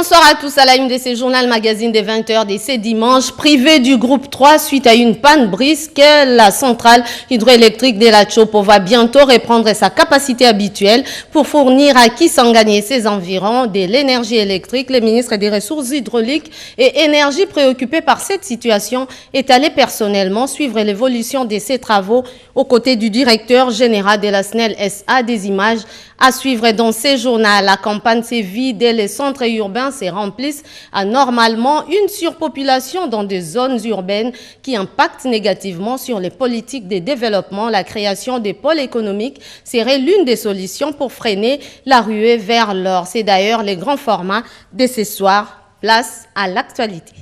Bonsoir à tous à la une de ce journal magazine des 20h de ce dimanche. Privé du groupe 3 suite à une panne brisque, la centrale hydroélectrique de la Chopo va bientôt reprendre sa capacité habituelle pour fournir à Kisangani et ses environs de l'énergie électrique. Le ministre des Ressources hydrauliques et énergie préoccupé par cette situation est allé personnellement suivre l'évolution de ces travaux aux côtés du directeur général de la SNEL SA. Des images à suivre dans ces journaux. La campagne s'est vide et les centres urbains se remplissent anormalement. Une surpopulation dans des zones urbaines qui impacte négativement sur les politiques de développement. La création des pôles économiques serait l'une des solutions pour freiner la ruée vers l'or. C'est d'ailleurs le grand format de ce soir. Place à l'actualité.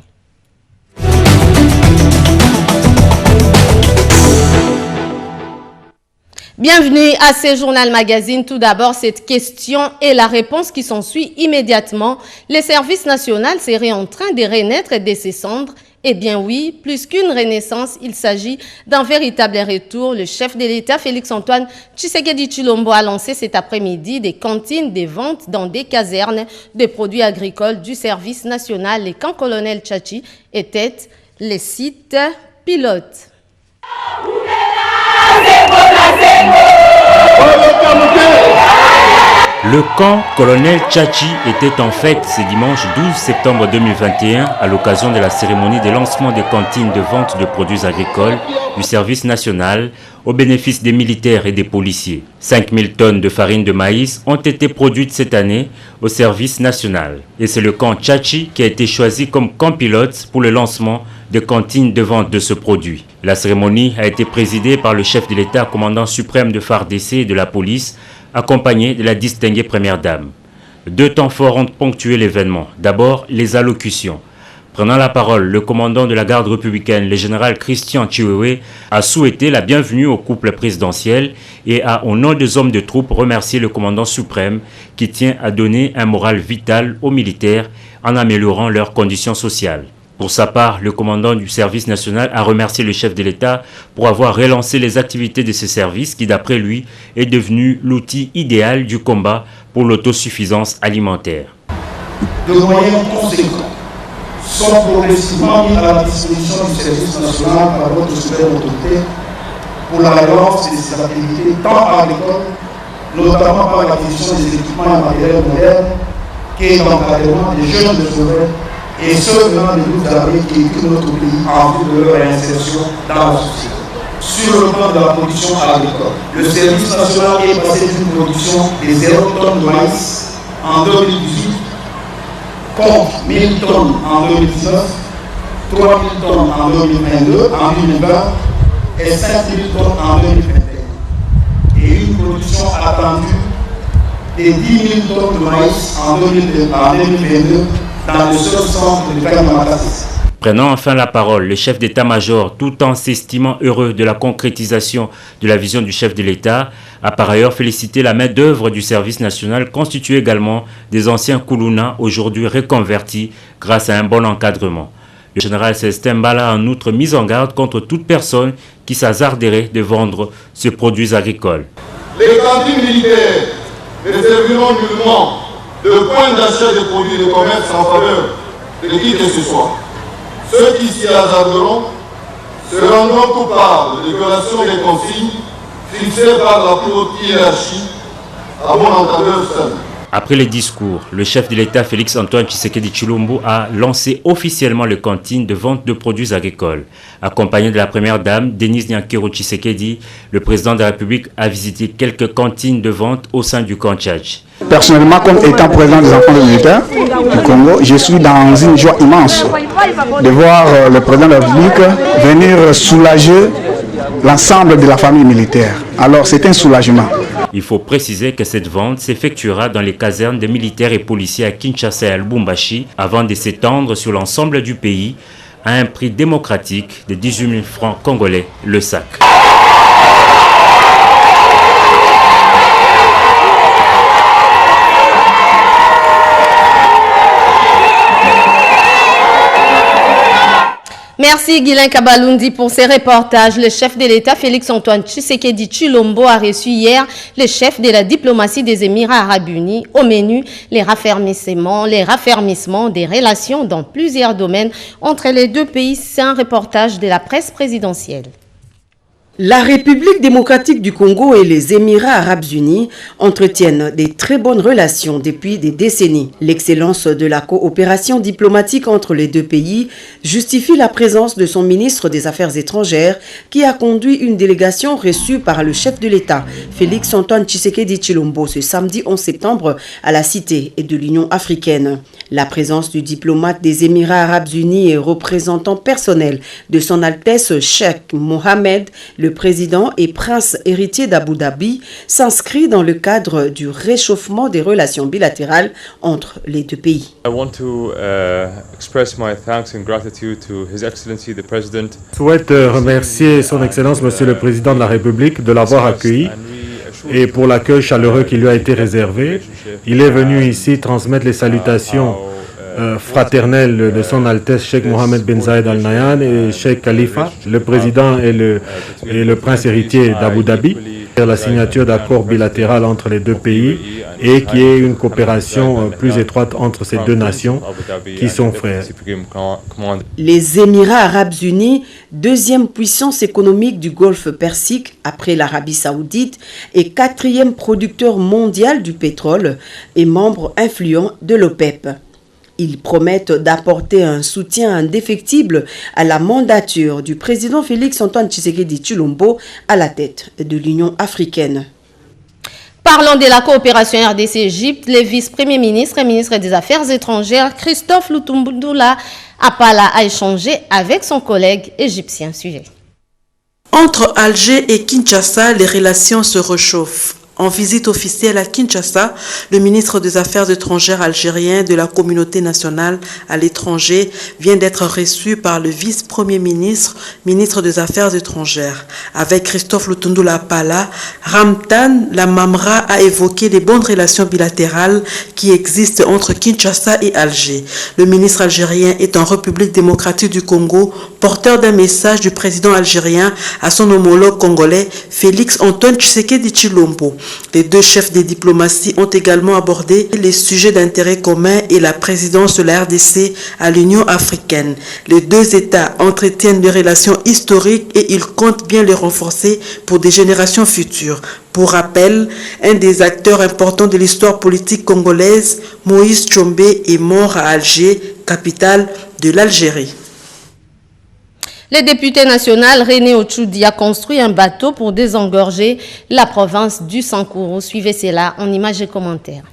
Bienvenue à ce journal magazine. Tout d'abord, cette question et la réponse qui s'ensuit immédiatement. Le service national serait en train de renaître de ses cendres? Eh bien oui, plus qu'une renaissance, il s'agit d'un véritable retour. Le chef de l'État, Félix-Antoine Tshisekedi Tshilombo, a lancé cet après-midi des cantines de vente dans des casernes de produits agricoles du service national. Les camps colonel Tchachi étaient les sites pilotes. Le camp colonel Tchachi était en fête ce dimanche 12 septembre 2021 à l'occasion de la cérémonie de lancement des cantines de vente de produits agricoles du service national au bénéfice des militaires et des policiers. 5000 tonnes de farine de maïs ont été produites cette année au service national. Et c'est le camp Tchachi qui a été choisi comme camp pilote pour le lancement des cantines de vente de ce produit. La cérémonie a été présidée par le chef de l'État, commandant suprême de FARDC et de la police, accompagné de la distinguée première dame. Deux temps forts ont ponctué l'événement. D'abord, les allocutions. Prenant la parole, le commandant de la garde républicaine, le général Christian Chiwewe, a souhaité la bienvenue au couple présidentiel et a, au nom des hommes de troupes, remercié le commandant suprême qui tient à donner un moral vital aux militaires en améliorant leurs conditions sociales. Pour sa part, le commandant du service national a remercié le chef de l'État pour avoir relancé les activités de ce service qui, d'après lui, est devenu l'outil idéal du combat pour l'autosuffisance alimentaire. De moyens conséquents sont progressivement mis à la disposition du service national par votre suprême autorité pour la relance de ses activités tant agricoles, notamment par l'acquisition des équipements et matériels modernes, qu'est l'encadrement des jeunes de souverains et ceux venant des groupes armés qui équipent notre pays en vue de leur réinsertion dans la société. Sur le plan de la production agricole, le service national est passé d'une production de 0 tonnes de maïs en 2018 contre 1000 tonnes en 2019, 3000 tonnes en 2022, en 2020 et 5000 tonnes en 2021. Et une production attendue de 10 000 tonnes de maïs en 2022 dans le seul centre de Kanyamatassi. Prenant enfin la parole, le chef d'état-major, tout en s'estimant heureux de la concrétisation de la vision du chef de l'État, a par ailleurs félicité la main-d'œuvre du service national, constituée également des anciens Koulouna, aujourd'hui reconvertis grâce à un bon encadrement. Le général Célestin Mbala a en outre mis en garde contre toute personne qui s'hasarderait de vendre ces produits agricoles. Les cantines militaires ne serviront nullement de point d'achat de produits de commerce en faveur de qui que ce soit. Ceux qui s'y hasarderont se rendront coupables de violation des consignes fixées par la plus haute hiérarchie à bon entendeur seul. Après les discours, le chef de l'État Félix-Antoine Tshisekedi Tshilombo a lancé officiellement les cantines de vente de produits agricoles. Accompagné de la première dame, Denise Nyankero Tshisekedi, le président de la République a visité quelques cantines de vente au sein du camp Tchachi. Personnellement, comme étant président des enfants de militaires du Congo, je suis dans une joie immense de voir le président de la République venir soulager l'ensemble de la famille militaire. Alors c'est un soulagement. Il faut préciser que cette vente s'effectuera dans les casernes des militaires et policiers à Kinshasa et à Lubumbashi avant de s'étendre sur l'ensemble du pays à un prix démocratique de 18 000 francs congolais le sac. Merci Guylain Kabalundi pour ces reportages. Le chef de l'État, Félix-Antoine Tshisekedi Tshilombo, a reçu hier le chef de la diplomatie des Émirats arabes unis. Au menu, les raffermissements des relations dans plusieurs domaines entre les deux pays. C'est un reportage de la presse présidentielle. La République démocratique du Congo et les Émirats arabes unis entretiennent des très bonnes relations depuis des décennies. L'excellence de la coopération diplomatique entre les deux pays justifie la présence de son ministre des Affaires étrangères qui a conduit une délégation reçue par le chef de l'État, Félix-Antoine Tshisekedi Tshilombo, ce samedi 11 septembre à la Cité et de l'Union africaine. La présence du diplomate des Émirats arabes unis et représentant personnel de son Altesse Cheikh Mohammed, le président et prince héritier d'Abu Dhabi, s'inscrit dans le cadre du réchauffement des relations bilatérales entre les deux pays. I want to express my thanks and gratitude to His Excellency the President. Je souhaite remercier Son Excellence Monsieur le Président de la République de l'avoir accueilli et pour l'accueil chaleureux qui lui a été réservé. Il est venu ici transmettre les salutations fraternelles de son Altesse Cheikh Mohammed bin Zayed Al Nahyan et Cheikh Khalifa, le président et le prince héritier d'Abu Dhabi, la signature d'accords bilatéraux entre les deux pays et qui est une coopération plus étroite entre ces deux nations qui sont frères. Les Émirats arabes unis, deuxième puissance économique du Golfe Persique après l'Arabie saoudite et quatrième producteur mondial du pétrole et membre influent de l'OPEP. Ils promettent d'apporter un soutien indéfectible à la mandature du président Félix-Antoine Tshisekedi Tshilombo à la tête de l'Union africaine. Parlons de la coopération RDC-Égypte. Le vice-premier ministre et ministre des Affaires étrangères, Christophe Lutumbudoula Apala, a échangé avec son collègue égyptien. Suivez. Entre Alger et Kinshasa, les relations se réchauffent. En visite officielle à Kinshasa, le ministre des Affaires étrangères algérien de la communauté nationale à l'étranger vient d'être reçu par le vice-premier ministre, ministre des Affaires étrangères. Avec Christophe Lutumbudoula Apala, Ramtan Lamamra a évoqué les bonnes relations bilatérales qui existent entre Kinshasa et Alger. Le ministre algérien est en République démocratique du Congo, porteur d'un message du président algérien à son homologue congolais Félix-Antoine Tshisekedi Tshilombo. Les deux chefs des diplomaties ont également abordé les sujets d'intérêt commun et la présidence de la RDC à l'Union africaine. Les deux États entretiennent des relations historiques et ils comptent bien les renforcer pour des générations futures. Pour rappel, un des acteurs importants de l'histoire politique congolaise, Moïse Tshombe, est mort à Alger, capitale de l'Algérie. Le député national René Ochoudi a construit un bateau pour désengorger la province du Sankourou. Suivez cela en images et commentaires.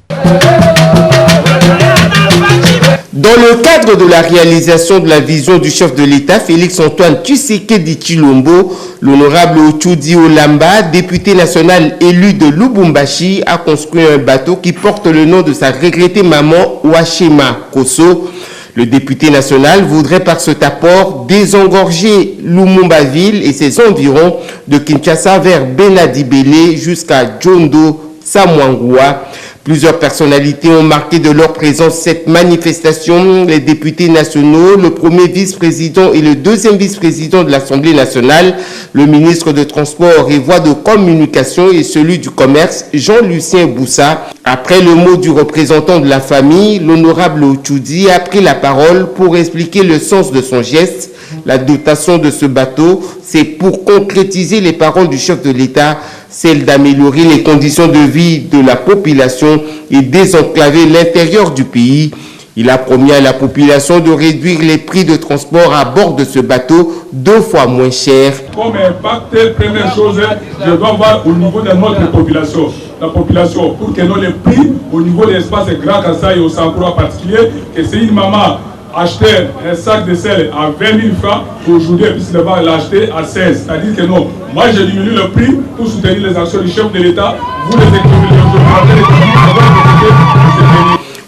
Dans le cadre de la réalisation de la vision du chef de l'État, Félix-Antoine Tshisekedi Tshilombo, l'honorable Ochoudi Olamba, député national élu de Lubumbashi, a construit un bateau qui porte le nom de sa regrettée maman Ouachema Kosso. Le député national voudrait par cet apport désengorger Lumumba-Ville et ses environs de Kinshasa vers Benadibele jusqu'à Djondo, Samwangua. Plusieurs personnalités ont marqué de leur présence cette manifestation. Les députés nationaux, le premier vice-président et le deuxième vice-président de l'Assemblée nationale, le ministre de Transport et Voies de Communication et celui du Commerce, Jean-Lucien Boussa. Après le mot du représentant de la famille, l'honorable Ochoudi a pris la parole pour expliquer le sens de son geste. La dotation de ce bateau, c'est pour concrétiser les paroles du chef de l'État, celle d'améliorer les conditions de vie de la population et désenclaver l'intérieur du pays. Il a promis à la population de réduire les prix de transport à bord de ce bateau 2 fois moins cher. Comme impact, première chose, je dois voir au niveau de notre population. La population, pour que nous les prix au niveau de l'espace Grand Kassai et au Sankourou en particulier, que c'est une maman acheter un sac de sel à 20 000 francs, aujourd'hui, elle va l'acheter à 16. C'est-à-dire que non, moi j'ai diminué le prix pour soutenir les actions du chef de l'État. Vous les écrivez,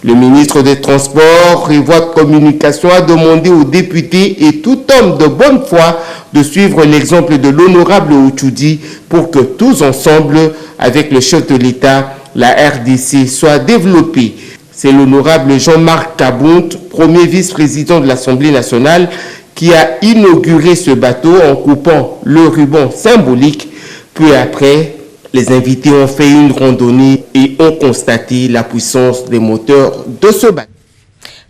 le ministre des Transports et Voies de Communication a demandé aux députés et tout homme de bonne foi de suivre l'exemple de l'honorable Ochoudi pour que tous ensemble, avec le chef de l'État, la RDC soit développée. C'est l'honorable Jean-Marc Kabonte, premier vice-président de l'Assemblée nationale, qui a inauguré ce bateau en coupant le ruban symbolique. Peu après, les invités ont fait une randonnée et ont constaté la puissance des moteurs de ce bateau.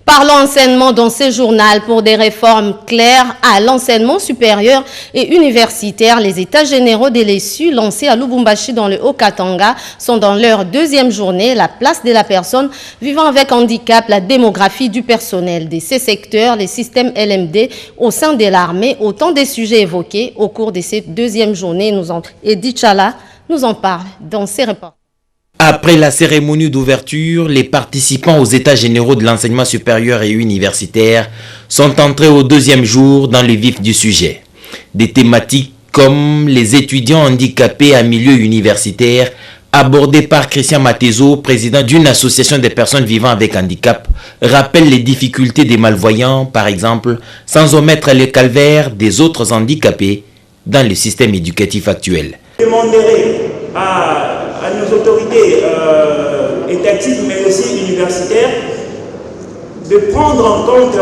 Parlons enseignement dans ce journal pour des réformes claires à l'enseignement supérieur et universitaire. Les états généraux des LESU lancés à Lubumbashi dans le Haut-Katanga sont dans leur deuxième journée. La place de la personne vivant avec handicap, la démographie du personnel de ces secteurs, les systèmes LMD au sein de l'armée, autant des sujets évoqués au cours de cette deuxième journée. Edith Chala nous en parle dans ses reportages. Après la cérémonie d'ouverture, les participants aux états généraux de l'enseignement supérieur et universitaire sont entrés au deuxième jour dans le vif du sujet. Des thématiques comme les étudiants handicapés à milieu universitaire, abordées par Christian Matezo, président d'une association des personnes vivant avec handicap, rappellent les difficultés des malvoyants, par exemple, sans omettre le calvaire des autres handicapés dans le système éducatif actuel. Je demanderai à nos autorités étatiques mais aussi universitaires de prendre en compte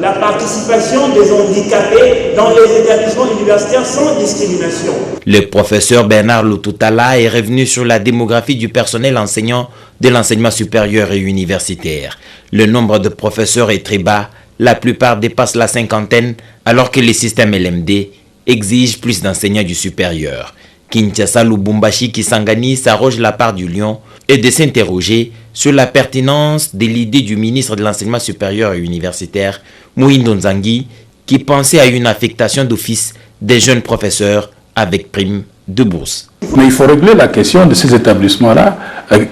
la participation des handicapés dans les établissements universitaires sans discrimination. Le professeur Bernard Lututala est revenu sur la démographie du personnel enseignant de l'enseignement supérieur et universitaire. Le nombre de professeurs est très bas, la plupart dépassent la cinquantaine, alors que les systèmes LMD exigent plus d'enseignants du supérieur. Kinshasa, Lubumbashi, Kisangani s'arroge la part du lion et de s'interroger sur la pertinence de l'idée du ministre de l'enseignement supérieur et universitaire, Mohindo Nzangi, qui pensait à une affectation d'office des jeunes professeurs avec prime de bourse. Mais il faut régler la question de ces établissements-là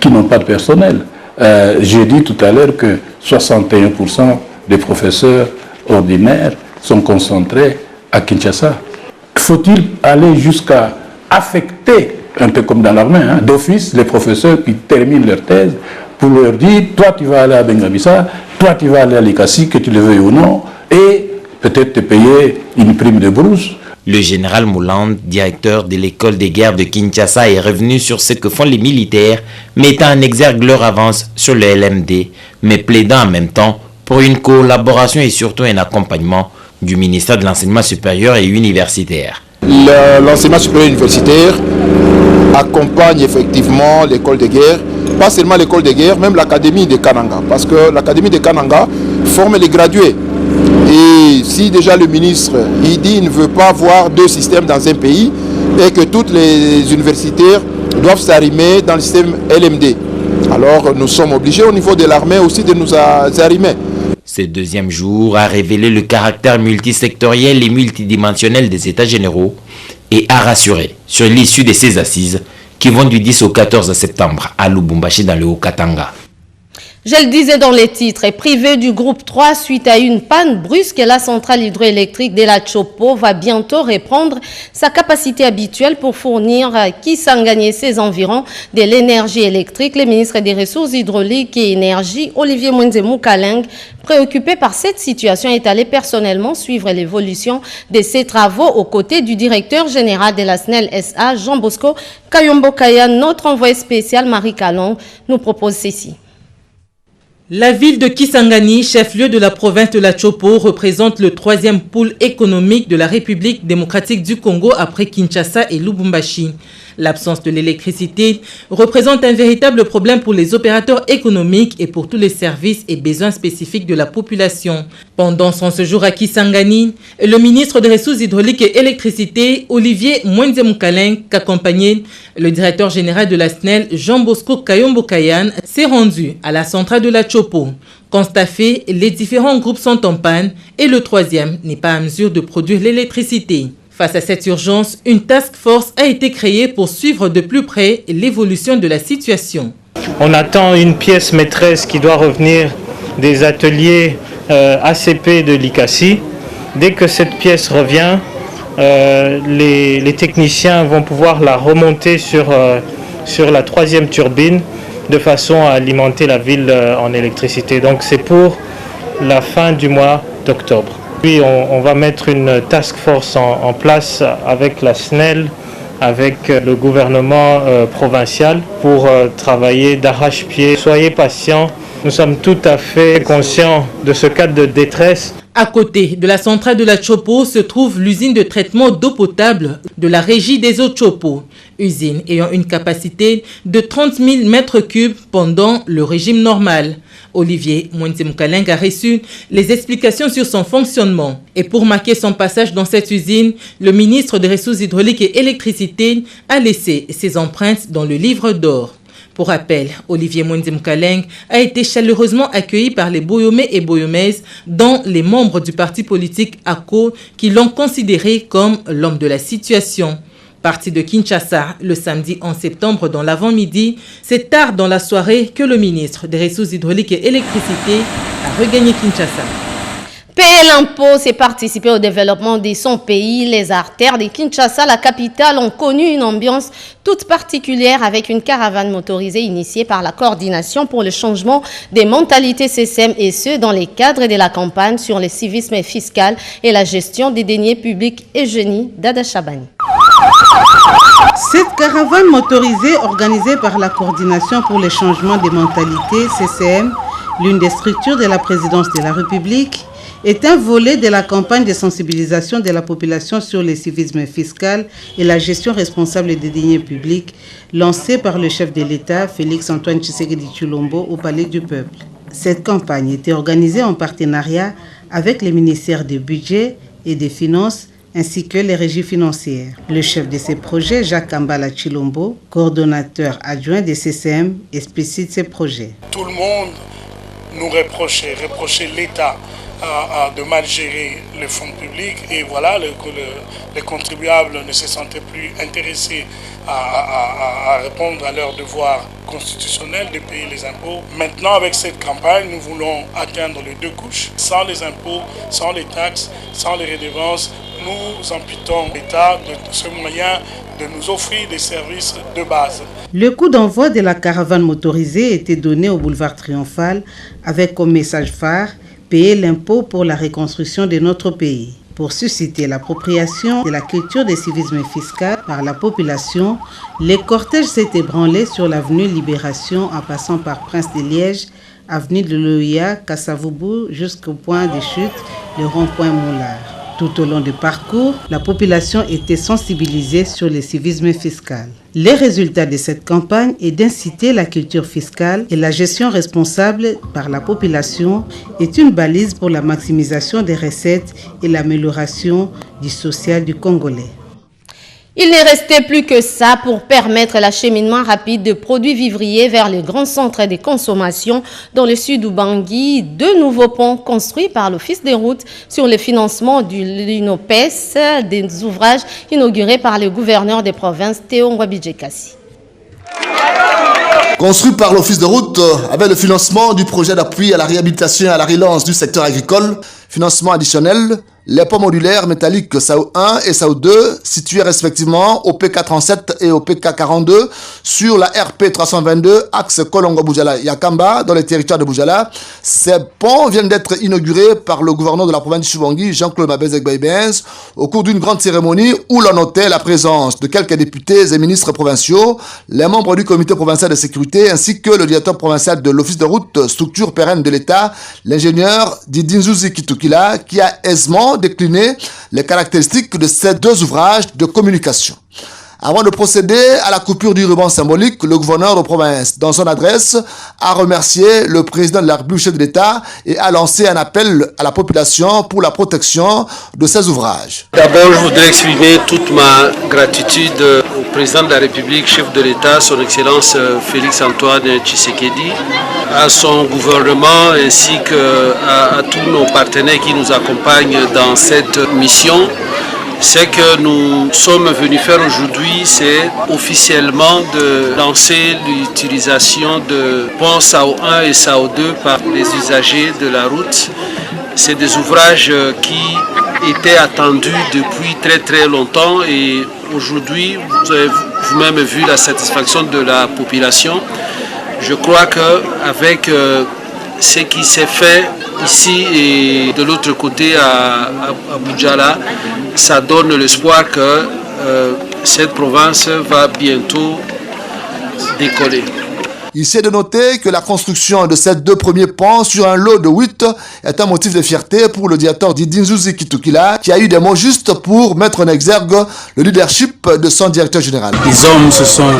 qui n'ont pas de personnel. J'ai dit tout à l'heure que 61% des professeurs ordinaires sont concentrés à Kinshasa. Faut-il aller jusqu'à affecter, un peu comme dans l'armée, d'office, les professeurs qui terminent leur thèse pour leur dire, toi tu vas aller à Bengabissa, toi tu vas aller à Likasi, que tu le veuilles ou non, et peut-être te payer une prime de brousse. Le général Mouland, directeur de l'école des guerres de Kinshasa, est revenu sur ce que font les militaires, mettant en exergue leur avance sur le LMD, mais plaidant en même temps pour une collaboration et surtout un accompagnement du ministère de l'enseignement supérieur et universitaire. L'enseignement supérieur universitaire accompagne effectivement l'école de guerre, pas seulement l'école de guerre, même l'académie de Kananga, parce que l'académie de Kananga forme les gradués. Et si déjà le ministre il dit qu'il ne veut pas voir deux systèmes dans un pays et que toutes les universitaires doivent s'arrimer dans le système LMD, alors nous sommes obligés au niveau de l'armée aussi de nous arrimer. Ce deuxième jour a révélé le caractère multisectoriel et multidimensionnel des États généraux et a rassuré sur l'issue de ces assises qui vont du 10 au 14 septembre à Lubumbashi dans le Haut-Katanga. Je le disais dans les titres, est privé du groupe 3 suite à une panne brusque. La centrale hydroélectrique de la Chopo va bientôt reprendre sa capacité habituelle pour fournir Kisangani et ses environs de l'énergie électrique. Le ministre des Ressources hydrauliques et énergie, Olivier Mwenzemu Kaleng, préoccupé par cette situation, est allé personnellement suivre l'évolution de ces travaux aux côtés du directeur général de la SNEL SA, Jean Bosco Kayombo Kaya. Notre envoyé spécial, Marie Kalong, nous propose ceci. La ville de Kisangani, chef-lieu de la province de la Chopo, représente le troisième pôle économique de la République démocratique du Congo après Kinshasa et Lubumbashi. L'absence de l'électricité représente un véritable problème pour les opérateurs économiques et pour tous les services et besoins spécifiques de la population. Pendant son séjour à Kisangani, le ministre des Ressources hydrauliques et électricité, Olivier Mwenzemu Kaleng, accompagné le directeur général de la SNEL, Jean Bosco Kayombo Kayan, s'est rendu à la centrale de la Chopo. Constat fait, les différents groupes sont en panne et le troisième n'est pas à mesure de produire l'électricité. Face à cette urgence, une task force a été créée pour suivre de plus près l'évolution de la situation. On attend une pièce maîtresse qui doit revenir des ateliers ACP de l'ICACI. Dès que cette pièce revient, les techniciens vont pouvoir la remonter sur la troisième turbine de façon à alimenter la ville en électricité. Donc c'est pour la fin du mois d'octobre. Puis on va mettre une task force en place avec la SNEL, avec le gouvernement provincial pour travailler d'arrache-pied. Soyez patients, nous sommes tout à fait conscients de ce cadre de détresse. À côté de la centrale de la Chopo se trouve l'usine de traitement d'eau potable de la Régie des eaux Chopo, usine ayant une capacité de 30 000 mètres cubes pendant le régime normal. Olivier Mwenze-Moukaleng a reçu les explications sur son fonctionnement. Et pour marquer son passage dans cette usine, le ministre des Ressources hydrauliques et électricité a laissé ses empreintes dans le livre d'or. Pour rappel, Olivier Mwenze-Moukaleng a été chaleureusement accueilli par les Boyomais et Boyomaises, dont les membres du parti politique ACO, qui l'ont considéré comme l'homme de la situation. Parti de Kinshasa le samedi 11 septembre dans l'avant-midi, c'est tard dans la soirée que le ministre des Ressources hydrauliques et électricité a regagné Kinshasa. Payer l'impôt, c'est participer au développement de son pays. Les artères de Kinshasa, la capitale, ont connu une ambiance toute particulière avec une caravane motorisée initiée par la coordination pour le changement des mentalités CCM et ce, dans les cadres de la campagne sur le civisme fiscal et la gestion des deniers publics et génie d'Ada Chabani. Cette caravane motorisée organisée par la coordination pour le changement des mentalités CCM, l'une des structures de la présidence de la République, est un volet de la campagne de sensibilisation de la population sur le civisme fiscal et la gestion responsable des deniers publics lancée par le chef de l'État, Félix-Antoine Tshisekedi Tshilombo, au Palais du Peuple. Cette campagne était organisée en partenariat avec les ministères des Budgets et des Finances ainsi que les régies financières. Le chef de ces projets, Jacques Kambala Tshilombo, coordonnateur adjoint des CCM, explicite ces projets. Tout le monde nous reprochait l'État de mal gérer les fonds publics et voilà, les contribuables ne se sentaient plus intéressés à répondre à leur devoir constitutionnel de payer les impôts. Maintenant, avec cette campagne, nous voulons atteindre les deux couches. Sans les impôts, sans les taxes, sans les redevances, nous amputons l'État de ce moyen de nous offrir des services de base. Le coup d'envoi de la caravane motorisée était donné au boulevard Triomphal avec comme message phare « Payer l'impôt pour la reconstruction de notre pays ». Pour susciter l'appropriation de la culture du civisme fiscal par la population, les cortèges s'est ébranlé sur l'avenue Libération en passant par Prince de Liège, avenue de Loya, Kassavoubou jusqu'au point de chute, le rond-point Moulard. Tout au long du parcours, la population était sensibilisée sur le civisme fiscal. Les résultats de cette campagne est d'inciter la culture fiscale et la gestion responsable par la population est une balise pour la maximisation des recettes et l'amélioration du social du Congolais. Il n'est resté plus que ça pour permettre l'acheminement rapide de produits vivriers vers les grands centres de consommation dans le sud d'Ubangui. Deux nouveaux ponts construits par l'Office des routes sur le financement du l'INOPES, des ouvrages inaugurés par le gouverneur des provinces Théo Ngwabidjekasi. Construit par l'Office de route avec le financement du projet d'appui à la réhabilitation et à la relance du secteur agricole, financement additionnel, les ponts modulaires métalliques SAO 1 et SAO 2, situés respectivement au PK37 et au PK42 sur la RP 322, axe Kolongo-Boujala-Yakamba, dans le territoire de Boujala. Ces ponts viennent d'être inaugurés par le gouverneur de la province de Chibangui, Jean-Claude Mabezek-Baïbenz, au cours d'une grande cérémonie où l'on notait la présence de quelques députés et ministres provinciaux, les membres du comité provincial de sécurité, ainsi que le directeur provincial de l'Office de route, structure pérenne de l'État, l'ingénieur Didinzuzi Kitukila, qui a aisément décliner les caractéristiques de ces deux ouvrages de communication. Avant de procéder à la coupure du ruban symbolique, le gouverneur de province, dans son adresse, a remercié le président de la République, chef de l'État, et a lancé un appel à la population pour la protection de ces ouvrages. D'abord, je voudrais exprimer toute ma gratitude au président de la République, chef de l'État, son Excellence Félix-Antoine Tshisekedi, à son gouvernement ainsi qu'à tous nos partenaires qui nous accompagnent dans cette mission. Ce que nous sommes venus faire aujourd'hui, c'est officiellement de lancer l'utilisation de ponts SAO 1 et SAO 2 par les usagers de la route. C'est des ouvrages qui étaient attendus depuis très longtemps et aujourd'hui, vous avez vous-même vu la satisfaction de la population. Je crois qu'avec ce qui s'est fait ici et de l'autre côté à Boujala, ça donne l'espoir que cette province va bientôt décoller. Ici est de noter que la construction de ces 2 premiers ponts sur un lot de 8 est un motif de fierté pour le directeur Didinzuzi Kitukila qui a eu des mots justes pour mettre en exergue le leadership de son directeur général. Les hommes se sont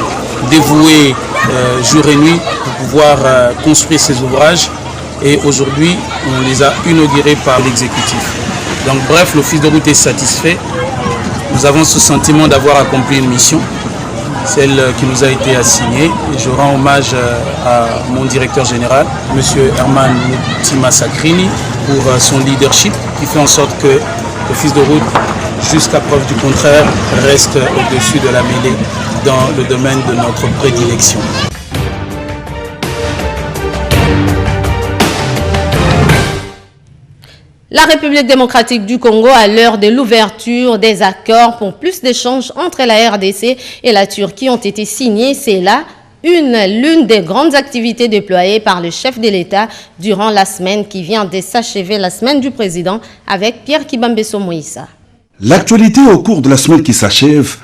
dévoués jour et nuit pour pouvoir construire ces ouvrages et aujourd'hui on les a inaugurés par l'exécutif. Donc bref, l'office de route est satisfait. Nous avons ce sentiment d'avoir accompli une mission, celle qui nous a été assignée. Et je rends hommage à mon directeur général, M. Herman Timasakrini, pour son leadership qui fait en sorte que l'office de route, jusqu'à preuve du contraire, reste au-dessus de la mêlée dans le domaine de notre prédilection. La République démocratique du Congo, à l'heure de l'ouverture des accords pour plus d'échanges entre la RDC et la Turquie ont été signés. C'est là l'une des grandes activités déployées par le chef de l'État durant la semaine qui vient de s'achever, la semaine du président, avec Pierre Kibambeso Moïsa. L'actualité au cours de la semaine qui s'achève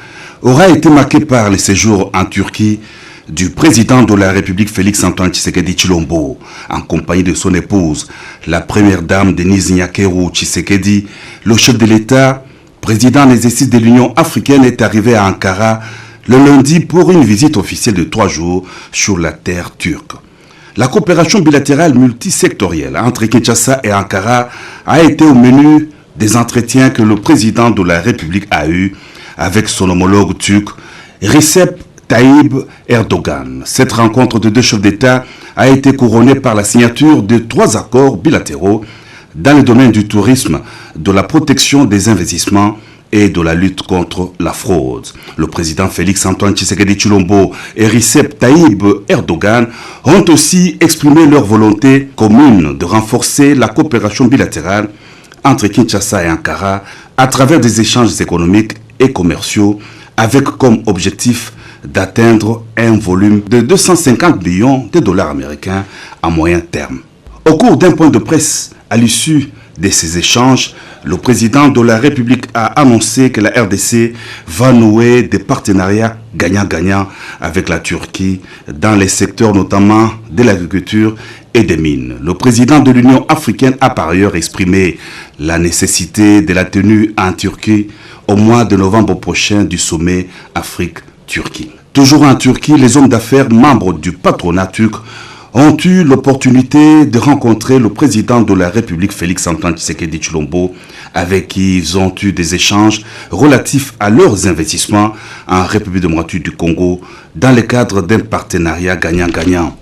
aura été marquée par les séjours en Turquie du président de la République Félix-Antoine Tshisekedi Tshilombo, en compagnie de son épouse, la première dame Denise Nyakeru Tshisekedi. Le chef de l'État, président en exercice de l'Union africaine, est arrivé à Ankara le lundi pour une visite officielle de 3 jours sur la terre turque. La coopération bilatérale multisectorielle entre Kinshasa et Ankara a été au menu des entretiens que le président de la République a eus avec son homologue turc, Recep Tayyip Erdogan. Cette rencontre de 2 chefs d'État a été couronnée par la signature de 3 accords bilatéraux dans le domaine du tourisme, de la protection des investissements et de la lutte contre la fraude. Le président Félix-Antoine Tshisekedi Tshilombo et Recep Tayyip Erdogan ont aussi exprimé leur volonté commune de renforcer la coopération bilatérale entre Kinshasa et Ankara à travers des échanges économiques et commerciaux avec comme objectif d'atteindre un volume de 250 millions de dollars américains à moyen terme. Au cours d'un point de presse à l'issue de ces échanges, le président de la République a annoncé que la RDC va nouer des partenariats gagnant-gagnant avec la Turquie dans les secteurs notamment de l'agriculture et des mines. Le président de l'Union africaine a par ailleurs exprimé la nécessité de la tenue en Turquie au mois de novembre prochain du sommet Afrique-Turquie. Toujours en Turquie, les hommes d'affaires membres du patronat turc ont eu l'opportunité de rencontrer le président de la République Félix-Antoine Tshisekedi Tshilombo, avec qui ils ont eu des échanges relatifs à leurs investissements en République démocratique du Congo dans le cadre d'un partenariat gagnant-gagnant.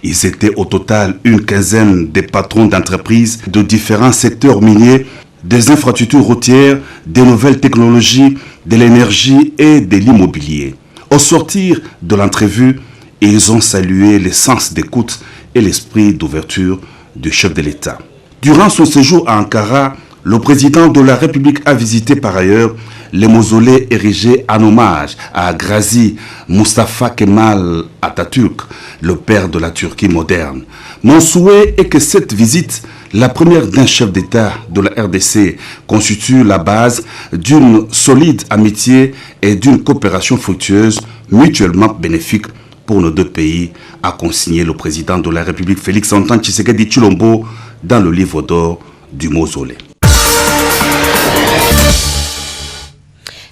Ils étaient au total une quinzaine de patrons d'entreprises de différents secteurs miniers, des infrastructures routières, des nouvelles technologies, de l'énergie et de l'immobilier. Au sortir de l'entrevue, ils ont salué le sens d'écoute et l'esprit d'ouverture du chef de l'État. Durant son séjour à Ankara, le président de la République a visité par ailleurs les mausolées érigés en hommage à Gazi Mustafa Kemal Atatürk, le père de la Turquie moderne. Mon souhait est que cette visite, la première d'un chef d'État de la RDC, constitue la base d'une solide amitié et d'une coopération fructueuse mutuellement bénéfique pour nos 2 pays, a consigné le président de la République Félix-Antoine Tshisekedi Tshilombo dans le livre d'or du mausolée.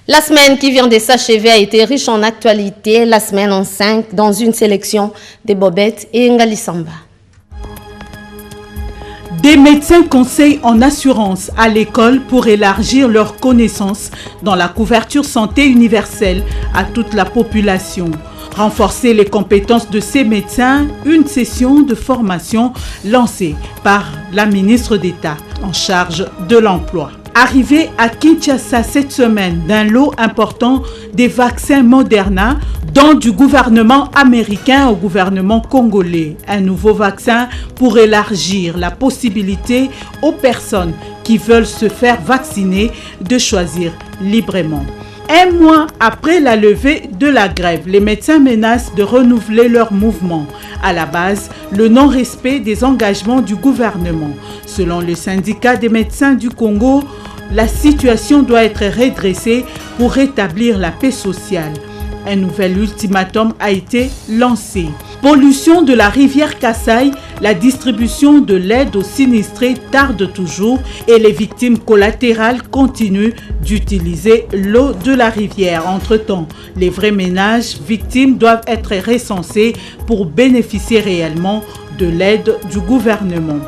La semaine qui vient de s'achever a été riche en actualité. La semaine en 5 dans une sélection des Bobettes et Ngali Samba. Des médecins conseillent en assurance à l'école pour élargir leurs connaissances dans la couverture santé universelle à toute la population. Renforcer les compétences de ces médecins, une session de formation lancée par la ministre d'État en charge de l'emploi. Arrivé à Kinshasa cette semaine d'un lot important des vaccins Moderna, don du gouvernement américain au gouvernement congolais. Un nouveau vaccin pour élargir la possibilité aux personnes qui veulent se faire vacciner de choisir librement. Un mois après la levée de la grève, les médecins menacent de renouveler leur mouvement. À la base, le non-respect des engagements du gouvernement. Selon le syndicat des médecins du Congo, la situation doit être redressée pour rétablir la paix sociale. Un nouvel ultimatum a été lancé. Pollution de la rivière Kasaï, la distribution de l'aide aux sinistrés tarde toujours et les victimes collatérales continuent d'utiliser l'eau de la rivière. Entre-temps, les vrais ménages victimes doivent être recensés pour bénéficier réellement de l'aide du gouvernement.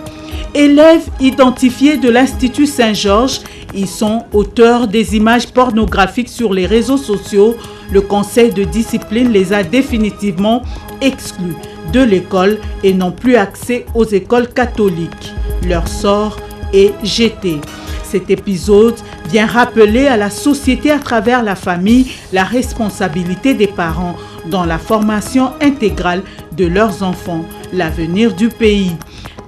Élèves identifiés de l'Institut Saint-Georges, ils sont auteurs des images pornographiques sur les réseaux sociaux. Le conseil de discipline les a définitivement exclus de l'école et n'ont plus accès aux écoles catholiques. Leur sort est jeté. Cet épisode vient rappeler à la société à travers la famille la responsabilité des parents dans la formation intégrale de leurs enfants, l'avenir du pays.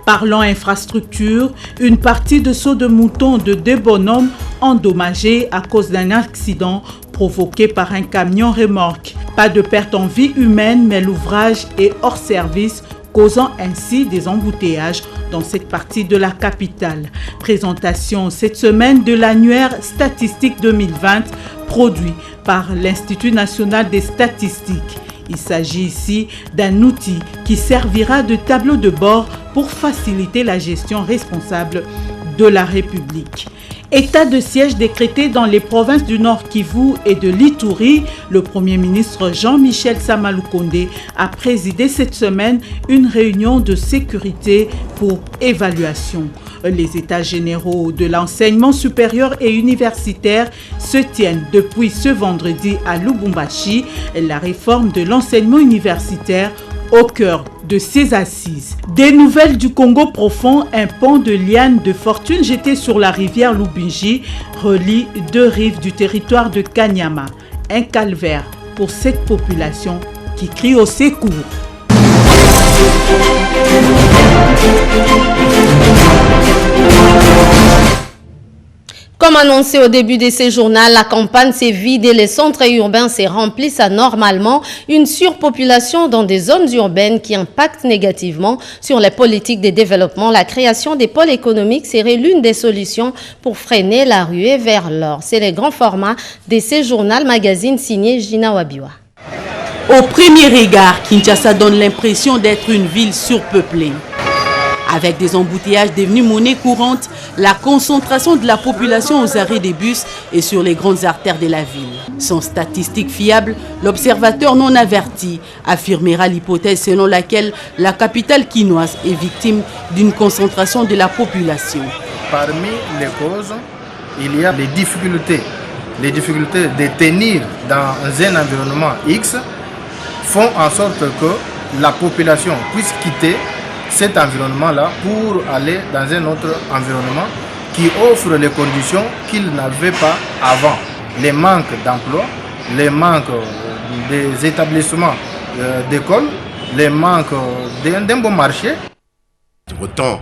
Parlant infrastructure, une partie de seaux de mouton de 2 bonhommes endommagés à cause d'un accident provoqué par un camion remorque. Pas de perte en vie humaine, mais l'ouvrage est hors service, causant ainsi des embouteillages dans cette partie de la capitale. Présentation cette semaine de l'annuaire statistique 2020 produit par l'Institut national des statistiques. Il s'agit ici d'un outil qui servira de tableau de bord pour faciliter la gestion responsable de la République. État de siège décrété dans les provinces du Nord Kivu et de l'Ituri, le Premier ministre Jean-Michel Samaloukonde a présidé cette semaine une réunion de sécurité pour évaluation. Les états généraux de l'enseignement supérieur et universitaire se tiennent depuis ce vendredi à Lubumbashi. La réforme de l'enseignement universitaire au cœur de ses assises. Des nouvelles du Congo profond, un pont de liane de fortune jeté sur la rivière Lubumbashi relie 2 rives du territoire de Kanyama. Un calvaire pour cette population qui crie au secours. Comme annoncé au début de ce journal, la campagne s'est vide et les centres urbains se remplissent anormalement. Une surpopulation dans des zones urbaines qui impacte négativement sur les politiques de développement. La création des pôles économiques serait l'une des solutions pour freiner la ruée vers l'or. C'est le grand format de ce journal magazine signé Gina Wabiwa. Au premier regard, Kinshasa donne l'impression d'être une ville surpeuplée. Avec des embouteillages devenus monnaie courante, la concentration de la population aux arrêts des bus et sur les grandes artères de la ville. Sans statistiques fiables, l'observateur non averti affirmera l'hypothèse selon laquelle la capitale quinoise est victime d'une concentration de la population. Parmi les causes, il y a les difficultés. Les difficultés de tenir dans un environnement X font en sorte que la population puisse quitter cet environnement-là pour aller dans un autre environnement qui offre les conditions qu'ils n'avaient pas avant. Les manques d'emploi, les manques des établissements d'école, les manques d'un bon marché. Autant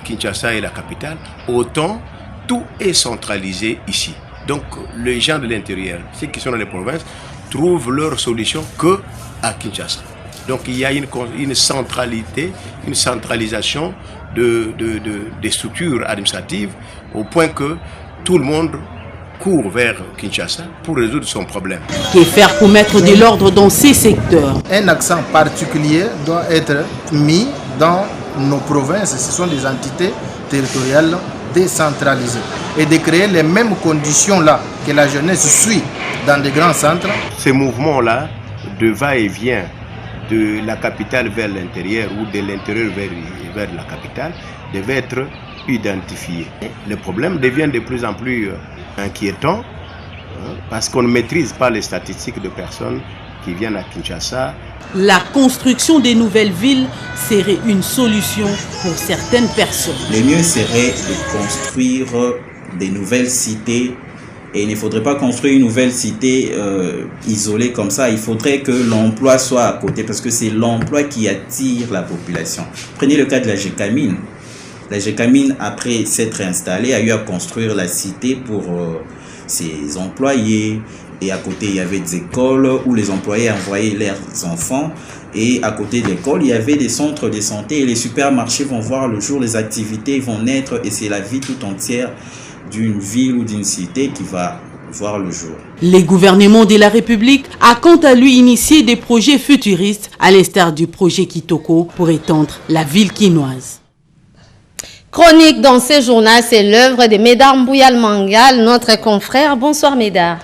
Kinshasa est la capitale, autant tout est centralisé ici. Donc les gens de l'intérieur, ceux qui sont dans les provinces, trouvent leur solution que à Kinshasa. Donc il y a une centralité, une centralisation des structures administratives au point que tout le monde court vers Kinshasa pour résoudre son problème. Que faire pour mettre de l'ordre dans ces secteurs? Un accent particulier doit être mis dans nos provinces. Ce sont des entités territoriales décentralisées. Et de créer les mêmes conditions-là que la jeunesse suit dans des grands centres. Ces mouvements-là de va-et-vient de la capitale vers l'intérieur ou de l'intérieur vers la capitale devait être identifié. Le problème devient de plus en plus inquiétant parce qu'on ne maîtrise pas les statistiques de personnes qui viennent à Kinshasa. La construction des nouvelles villes serait une solution pour certaines personnes. Le mieux serait de construire des nouvelles cités. Et il ne faudrait pas construire une nouvelle cité isolée comme ça. Il faudrait que l'emploi soit à côté parce que c'est l'emploi qui attire la population. Prenez le cas de la GECAMINE. La GECAMINE, après s'être installée, a eu à construire la cité pour ses employés. Et à côté, il y avait des écoles où les employés envoyaient leurs enfants. Et à côté de l'école, il y avait des centres de santé. Et les supermarchés vont voir le jour, les activités vont naître. Et c'est la vie tout entière d'une ville ou d'une cité qui va voir le jour. Le gouvernement de la République a quant à lui initié des projets futuristes, à l'instar du projet Kitoko, pour étendre la ville quinoise. Chronique dans ce journal, c'est l'œuvre de Médard Mbouyal Mangal, notre confrère. Bonsoir Médard.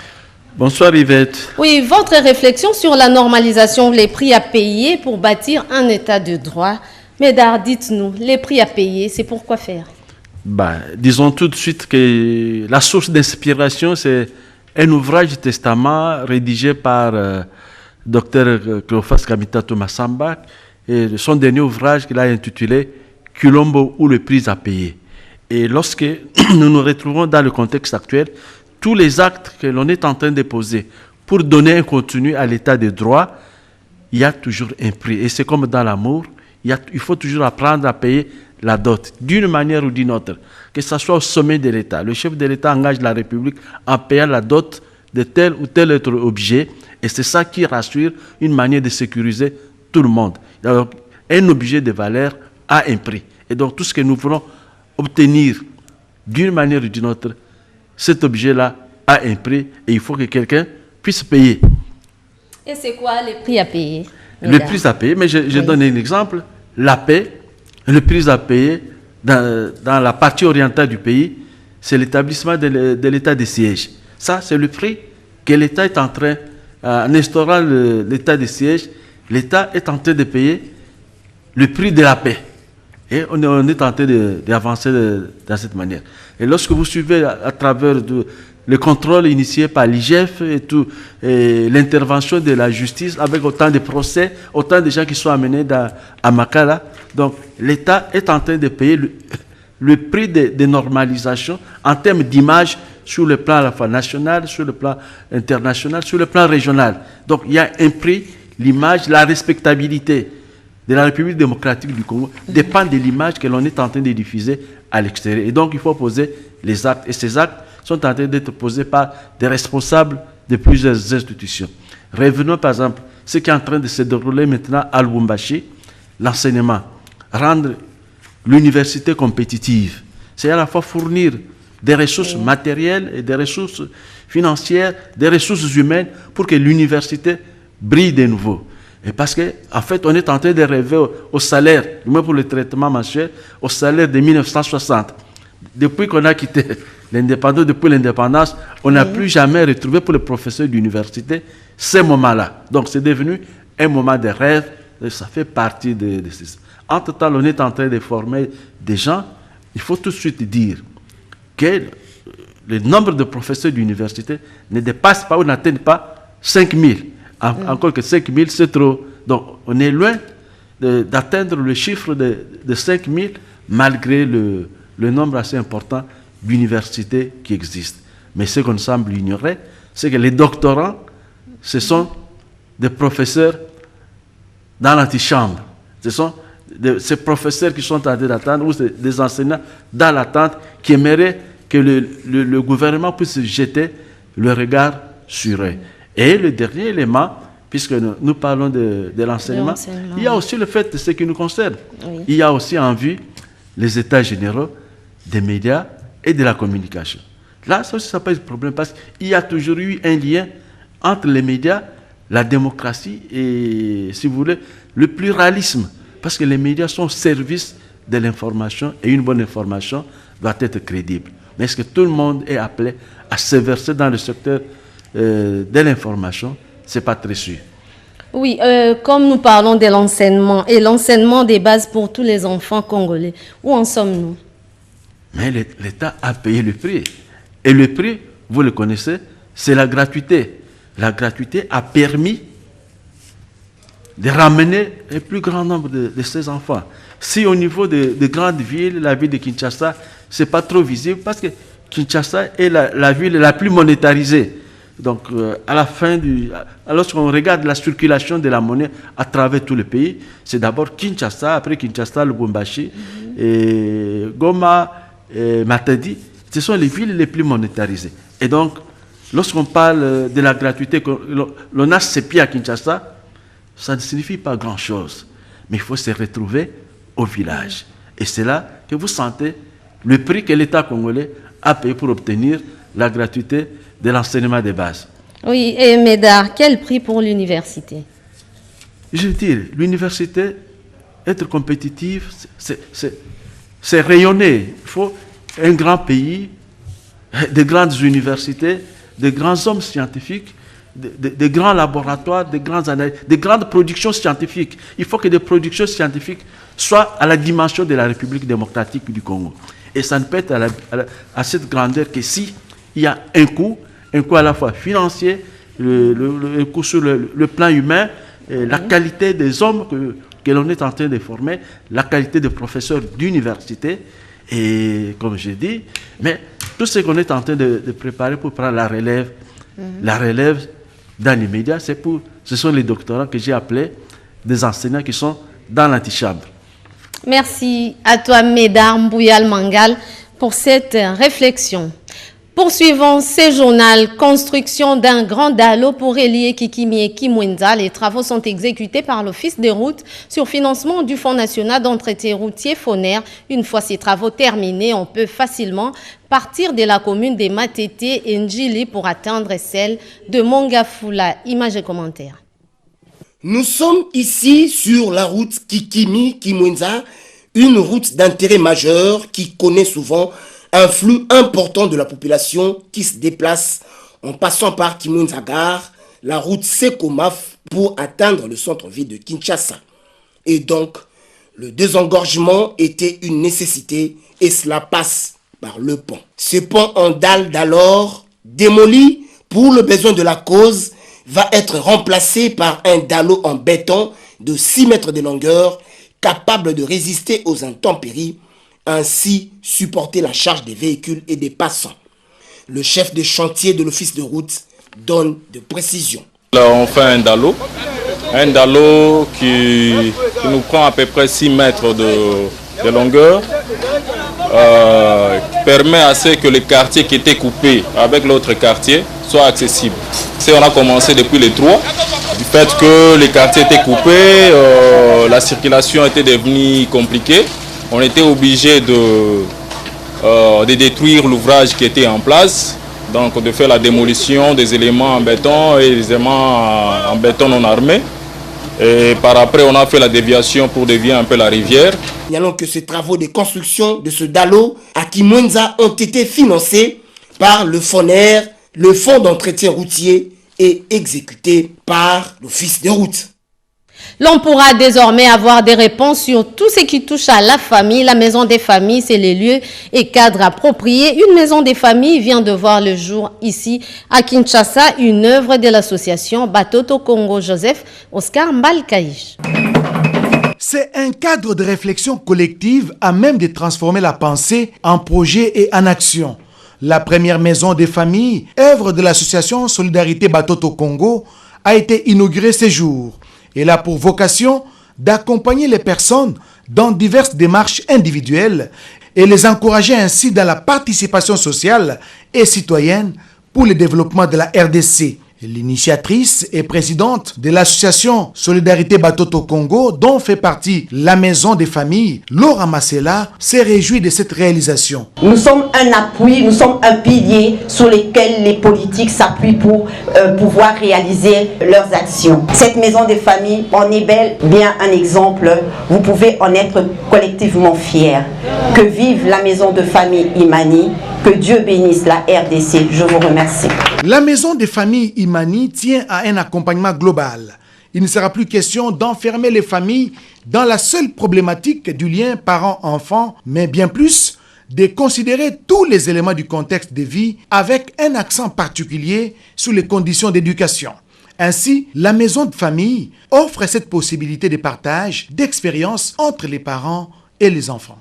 Bonsoir Yvette. Oui, votre réflexion sur la normalisation, les prix à payer pour bâtir un état de droit. Médard, dites-nous, les prix à payer, c'est pour quoi faire? Disons tout de suite que la source d'inspiration, c'est un ouvrage de testament rédigé par Dr Cleophas Kamitato Massamba, et son dernier ouvrage qu'il a intitulé Kilombo ou le prix à payer. Et lorsque nous nous retrouvons dans le contexte actuel, tous les actes que l'on est en train de poser pour donner un contenu à l'état de droit, il y a toujours un prix. Et c'est comme dans l'amour, il faut toujours apprendre à payer la dot, d'une manière ou d'une autre, que ce soit au sommet de l'État. Le chef de l'État engage la République en payant la dot de tel ou tel autre objet, et c'est ça qui rassure une manière de sécuriser tout le monde. Alors, un objet de valeur a un prix. Et donc, tout ce que nous voulons obtenir d'une manière ou d'une autre, cet objet-là a un prix et il faut que quelqu'un puisse payer. Et c'est quoi les prix à payer? Le prix à payer, mais je donne un exemple. La paix, le prix à payer dans la partie orientale du pays, c'est l'établissement de l'état de siège. Ça, c'est le prix que l'État est en train, en instaurant l'état de siège, l'État est en train de payer le prix de la paix. Et on est en train d'avancer dans cette manière. Et lorsque vous suivez à travers le contrôle initié par l'IGF et l'intervention de la justice avec autant de procès, autant de gens qui sont amenés à Makala, donc l'État est en train de payer le prix de normalisation en termes d'image sur le plan à la fois national, sur le plan international, sur le plan régional. Donc il y a un prix, l'image, la respectabilité de la République démocratique du Congo dépend de l'image que l'on est en train de diffuser à l'extérieur. Et donc, il faut poser les actes. Et ces actes sont en train d'être posés par des responsables de plusieurs institutions. Revenons, par exemple, ce qui est en train de se dérouler maintenant à Lubumbashi, l'enseignement. Rendre l'université compétitive. C'est à la fois fournir des ressources matérielles et des ressources financières, des ressources humaines pour que l'université brille de nouveau. Et parce qu'en fait, on est en train de rêver au salaire, du moins pour le traitement mensuel, au salaire de 1960. Depuis qu'on a quitté l'indépendance, depuis l'indépendance, on n'a plus jamais retrouvé pour les professeurs d'université ces moments-là. Donc c'est devenu un moment de rêve, et ça fait partie de ça. Entre-temps, on est en train de former des gens. Il faut tout de suite dire que le nombre de professeurs d'université ne dépasse pas ou n'atteint pas 5000. Encore que 5 000, c'est trop. Donc, on est loin d'atteindre le chiffre de 5 000, malgré le nombre assez important d'universités qui existent. Mais ce qu'on semble ignorer, c'est que les doctorants, ce sont des professeurs dans l'antichambre. Ce sont ces professeurs qui sont en train d'attendre, ou des enseignants dans l'attente, qui aimeraient que le gouvernement puisse jeter le regard sur eux. Et le dernier élément, puisque nous parlons de l'enseignement, il y a aussi le fait de ce qui nous concerne. Oui. Il y a aussi en vue les états généraux des médias et de la communication. Là, ça aussi, ça pose problème parce qu'il y a toujours eu un lien entre les médias, la démocratie et, si vous voulez, le pluralisme. Parce que les médias sont au service de l'information et une bonne information doit être crédible. Mais est-ce que tout le monde est appelé à se verser dans le secteur de l'information? C'est pas très sûr. Oui, comme nous parlons de l'enseignement et l'enseignement des bases pour tous les enfants congolais, où en sommes-nous? Mais l'État a payé le prix. Et le prix, vous le connaissez, c'est la gratuité. La gratuité a permis de ramener un plus grand nombre de ces enfants. Si au niveau de grandes villes, la ville de Kinshasa, c'est pas trop visible parce que Kinshasa est la ville la plus monétarisée. Donc, à la fin lorsqu'on regarde la circulation de la monnaie à travers tout le pays, c'est d'abord Kinshasa, après Kinshasa, Lubumbashi, et Goma, et Matadi. Ce sont les villes les plus monétarisées. Et donc, lorsqu'on parle de la gratuité, l'on a ses pieds à Kinshasa, ça ne signifie pas grand-chose. Mais il faut se retrouver au village. Et c'est là que vous sentez le prix que l'État congolais a payé pour obtenir la gratuité de l'enseignement de base. Oui, et Médard, quel prix pour l'université? Je veux dire, l'université, être compétitive, c'est rayonner. Il faut un grand pays, de grandes universités, de grands hommes scientifiques, de grands laboratoires, de grandes productions scientifiques. Il faut que des productions scientifiques soient à la dimension de la République démocratique du Congo. Et ça ne peut être à cette grandeur que si il y a un coût à la fois financier, un coût sur le plan humain, la qualité des hommes que l'on est en train de former, la qualité des professeurs d'université, et comme j'ai dit, mais tout ce qu'on est en train de préparer pour prendre la relève dans les médias, ce sont les doctorants que j'ai appelés des enseignants qui sont dans l'antichambre. Merci à toi, Médard Mbouyal Mangal, pour cette réflexion. Poursuivons ce journal. Construction d'un grand dallo pour relier Kikimi et Kimwenza. Les travaux sont exécutés par l'Office des routes sur financement du Fonds national d'entretien routier FONER. Une fois ces travaux terminés, on peut facilement partir de la commune des Matete et Njili pour atteindre celle de Mongafula. Images et commentaires. Nous sommes ici sur la route Kikimi-Kimwenza, une route d'intérêt majeur qui connaît souvent un flux important de la population qui se déplace en passant par Kimwenza Gare, la route Sekomaf pour atteindre le centre-ville de Kinshasa. Et donc, le désengorgement était une nécessité et cela passe par le pont. Ce pont en dalle d'alors, démoli pour le besoin de la cause, va être remplacé par un dallo en béton de 6 mètres de longueur, capable de résister aux intempéries, ainsi supporter la charge des véhicules et des passants. Le chef de chantier de l'office de route donne de précisions. Là, on fait un dallo qui nous prend à peu près 6 mètres de longueur, qui permet à ce que les quartiers qui étaient coupés avec l'autre quartier soient accessibles. On a commencé depuis les 3, du fait que les quartiers étaient coupés, la circulation était devenue compliquée. On était obligé de détruire l'ouvrage qui était en place, donc de faire la démolition des éléments en béton et des éléments en béton non armés. Et par après, on a fait la déviation pour dévier un peu la rivière. Signalons que ces travaux de construction de ce dallo à Kimwenza ont été financés par le FONER, le Fonds d'entretien routier, et exécutés par l'Office des routes. L'on pourra désormais avoir des réponses sur tout ce qui touche à la famille. La maison des familles, c'est les lieux et cadres appropriés. Une maison des familles vient de voir le jour ici à Kinshasa, une œuvre de l'association Batoto Congo Joseph Oscar Mbalkaïch. C'est un cadre de réflexion collective à même de transformer la pensée en projet et en action. La première maison des familles, œuvre de l'association Solidarité Batoto Congo, a été inaugurée ce jour. Elle a pour vocation d'accompagner les personnes dans diverses démarches individuelles et les encourager ainsi dans la participation sociale et citoyenne pour le développement de la RDC. L'initiatrice et présidente de l'association Solidarité Batoto Congo, dont fait partie la maison des familles, Laura Massela, s'est réjouie de cette réalisation. Nous sommes un appui, nous sommes un pilier sur lequel les politiques s'appuient pour pouvoir réaliser leurs actions. Cette maison des familles en est bien un exemple. Vous pouvez en être collectivement fiers. Que vive la maison de famille Imani. Que Dieu bénisse la RDC. Je vous remercie. La maison des familles Imani tient à un accompagnement global. Il ne sera plus question d'enfermer les familles dans la seule problématique du lien parent-enfant, mais bien plus de considérer tous les éléments du contexte de vie avec un accent particulier sur les conditions d'éducation. Ainsi, la maison de famille offre cette possibilité de partage d'expériences entre les parents et les enfants.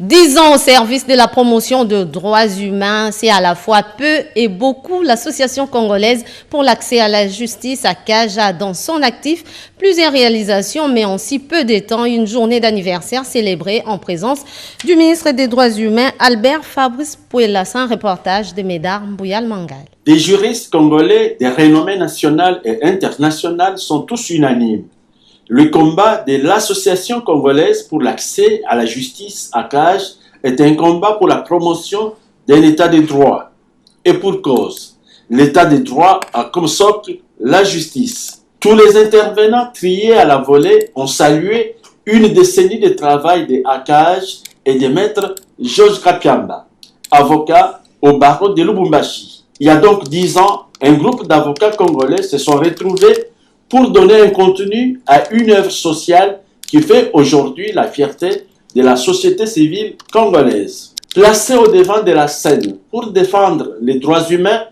10 ans au service de la promotion de droits humains, c'est à la fois peu et beaucoup. L'Association congolaise pour l'accès à la justice à Kaja dans son actif plusieurs réalisations, mais en si peu de temps, une journée d'anniversaire célébrée en présence du ministre des Droits humains, Albert Fabrice Pouela, un reportage de Médard Mbouyal Mangal. Des juristes congolais de renommée nationale et internationale sont tous unanimes. Le combat de l'Association congolaise pour l'accès à la justice à CAJ est un combat pour la promotion d'un état de droit. Et pour cause, l'état de droit a comme socle la justice. Tous les intervenants triés à la volée ont salué une décennie de travail de hackage et de maître Georges Kapiamba, avocat au barreau de Lubumbashi. Il y a donc 10 ans, un groupe d'avocats congolais se sont retrouvés pour donner un contenu à une œuvre sociale qui fait aujourd'hui la fierté de la société civile congolaise. Placés au devant de la scène pour défendre les droits humains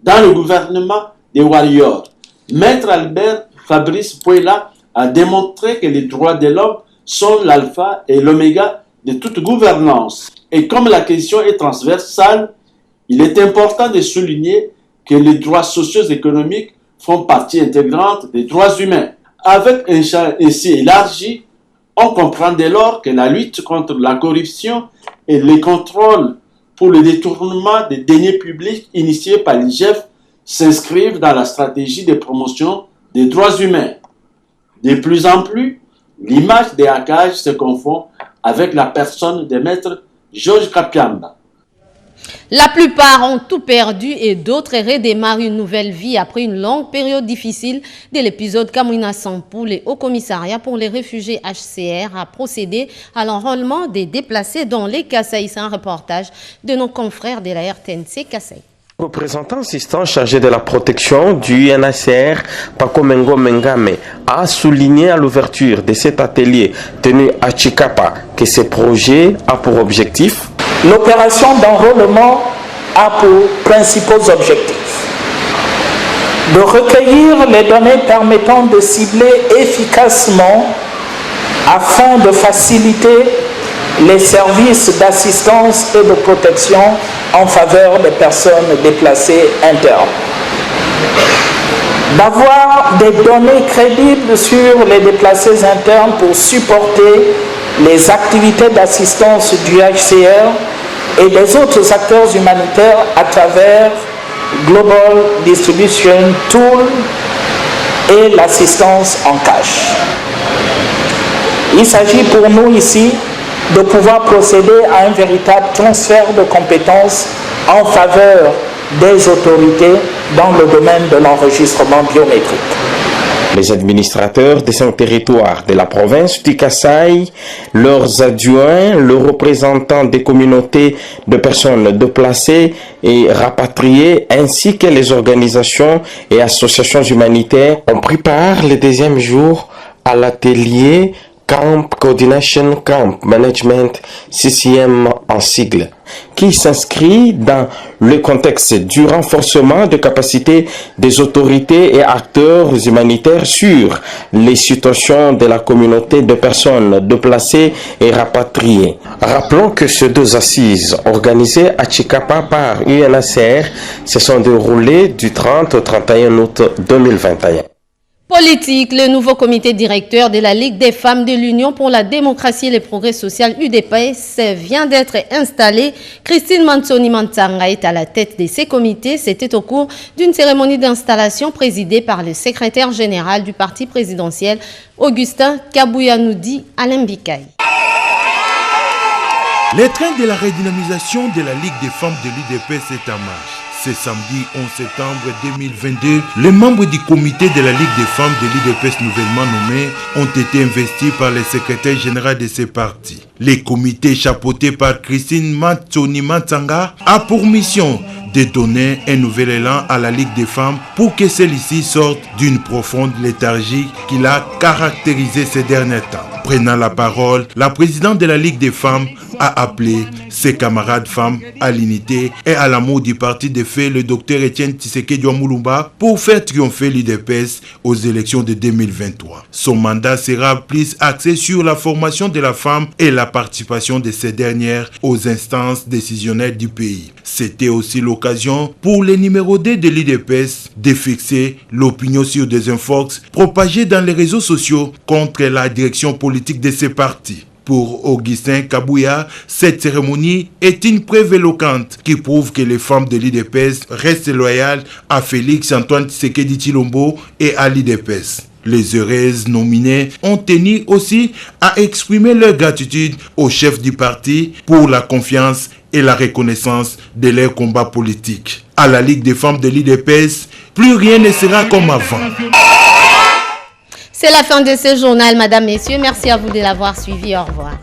dans le gouvernement des warriors, Maître Albert Fabrice Puela a démontré que les droits de l'homme sont l'alpha et l'oméga de toute gouvernance. Et comme la question est transversale, il est important de souligner que les droits socio-économiques font partie intégrante des droits humains. Avec un champ ainsi élargi, on comprend dès lors que la lutte contre la corruption et les contrôles pour le détournement des deniers publics initiés par l'IGF s'inscrivent dans la stratégie de promotion des droits humains. De plus en plus, l'image des hackages se confond avec la personne de maître Georges Kapiamba. La plupart ont tout perdu et d'autres redémarrent une nouvelle vie après une longue période difficile. Dès l'épisode Kamouina Sampou, le Haut Commissariat pour les réfugiés HCR a procédé à l'enrôlement des déplacés dans les Kasaï. C'est un reportage de nos confrères de la RTNC Kasaï. Représentant assistant chargé de la protection du UNHCR, Paco Mengo Mengame, a souligné à l'ouverture de cet atelier tenu à Chikapa que ce projet a pour objectif. L'opération d'enrôlement a pour principaux objectifs de recueillir les données permettant de cibler efficacement afin de faciliter les services d'assistance et de protection en faveur des personnes déplacées internes. D'avoir des données crédibles sur les déplacés internes pour supporter les activités d'assistance du HCR et des autres acteurs humanitaires à travers Global Distribution Tool et l'assistance en cash. Il s'agit pour nous ici de pouvoir procéder à un véritable transfert de compétences en faveur des autorités dans le domaine de l'enregistrement biométrique. Les administrateurs de ces territoires de la province du Kasaï, leurs adjoints, le représentant des communautés de personnes déplacées et rapatriées, ainsi que les organisations et associations humanitaires ont pris part le deuxième jour à l'atelier Camp Coordination Camp Management, CCM en sigle, qui s'inscrit dans le contexte du renforcement de capacités des autorités et acteurs humanitaires sur les situations de la communauté de personnes déplacées et rapatriées. Rappelons que ces deux assises organisées à Chikapa par UNHCR se sont déroulées du 30 au 31 août 2021. Politique, le nouveau comité directeur de la Ligue des femmes de l'Union pour la démocratie et le progrès social UDPS vient d'être installé. Christine Mantsoni Mantsanga est à la tête de ces comités. C'était au cours d'une cérémonie d'installation présidée par le secrétaire général du parti présidentiel, Augustin Kabouyanoudi Alembikaï. Les trains de la redynamisation de la Ligue des femmes de l'UDPS est en marche. Ce samedi 11 septembre 2022, les membres du comité de la Ligue des femmes de l'UDPS nouvellement nommés ont été investis par le secrétaire général de ces partis. Les comités chapeautés par Christine Mantsoni Mantsanga a pour mission de donner un nouvel élan à la Ligue des femmes pour que celle-ci sorte d'une profonde léthargie qui l'a caractérisée ces derniers temps. Prenant la parole, la présidente de la Ligue des femmes a appelé ses camarades femmes à l'unité et à l'amour du parti de fait, le docteur Etienne Tshisekedi Mulumba, pour faire triompher l'UDPS aux élections de 2023. Son mandat sera plus axé sur la formation de la femme et la participation de ces dernières aux instances décisionnelles du pays. C'était aussi l'occasion pour les numéros 2 de l'UDPS de fixer l'opinion sur des infox propagés dans les réseaux sociaux contre la direction politique de ces partis. Pour Augustin Kabouya, cette cérémonie est une preuve éloquente qui prouve que les femmes de l'UDPS restent loyales à Félix Antoine Tshisekedi Tshilombo et à l'UDPS. Les heureuses nominées ont tenu aussi à exprimer leur gratitude au chef du parti pour la confiance et la reconnaissance de leur combat politique. À la Ligue des femmes de l'UDPS, plus rien ne sera comme avant. C'est la fin de ce journal, Madame, Messieurs. Merci à vous de l'avoir suivi. Au revoir.